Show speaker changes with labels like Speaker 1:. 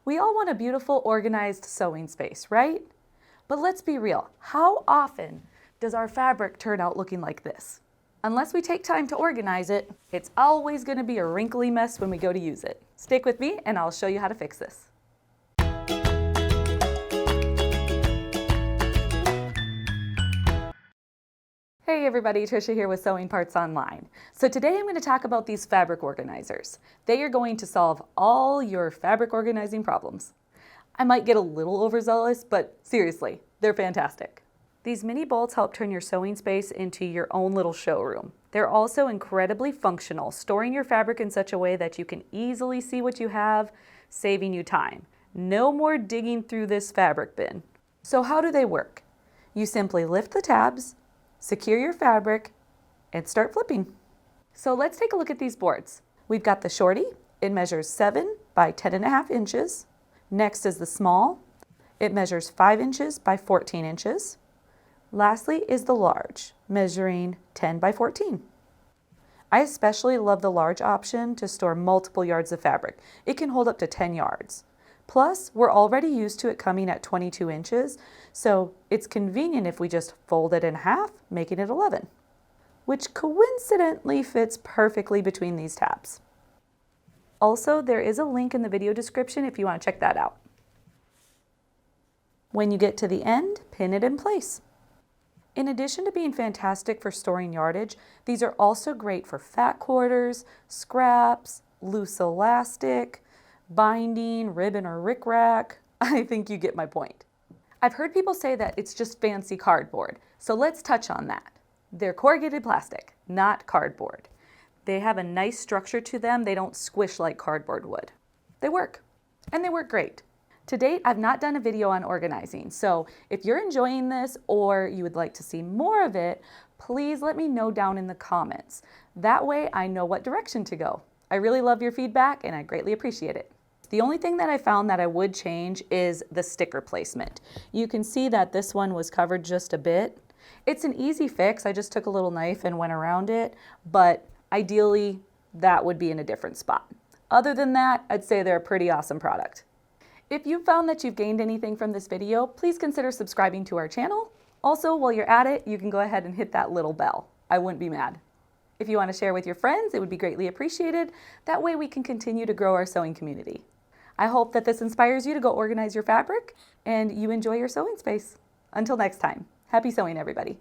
Speaker 1: We all want a beautiful, organized sewing space, right? But let's be real, how often does our fabric turn out looking like this? Unless we take time to organize it, it's always going to be a wrinkly mess when we go to use it. Stick with me and I'll show you how to fix this. Hey everybody, Trisha here with Sewing Parts Online. So today I'm going to talk about these fabric organizers. They are going to solve all your fabric organizing problems. I might get a little overzealous, but seriously, they're fantastic. These mini bolts help turn your sewing space into your own little showroom. They're also incredibly functional, storing your fabric in such a way that you can easily see what you have, saving you time. No more digging through this fabric bin. So how do they work? You simply lift the tabs, secure your fabric, and start flipping. So let's take a look at these boards. We've got the Shorty. It measures 7 by 10.5 inches. Next is the small. It measures 5 inches by 14 inches. Lastly is the large, measuring 10 by 14. I especially love the large option to store multiple yards of fabric. It can hold up to 10 yards. Plus, we're already used to it coming at 22 inches, so it's convenient if we just fold it in half, making it 11, which coincidentally fits perfectly between these tabs. Also, there is a link in the video description if you want to check that out. When you get to the end, pin it in place. In addition to being fantastic for storing yardage, these are also great for fat quarters, scraps, loose elastic, binding, ribbon, or rickrack. I think you get my point. I've heard people say that it's just fancy cardboard, so let's touch on that. They're corrugated plastic, not cardboard. They have a nice structure to them. They don't squish like cardboard would. They work, and they work great. To date, I've not done a video on organizing, so if you're enjoying this or you would like to see more of it, please let me know down in the comments. That way I know what direction to go. I really love your feedback and I greatly appreciate it. The only thing that I found that I would change is the sticker placement. You can see that this one was covered just a bit. It's an easy fix. I just took a little knife and went around it, but ideally that would be in a different spot. Other than that, I'd say they're a pretty awesome product. If you found that you've gained anything from this video, please consider subscribing to our channel. Also, while you're at it, you can go ahead and hit that little bell. I wouldn't be mad. If you want to share with your friends, it would be greatly appreciated. That way we can continue to grow our sewing community. I hope that this inspires you to go organize your fabric and you enjoy your sewing space. Until next time, happy sewing, everybody.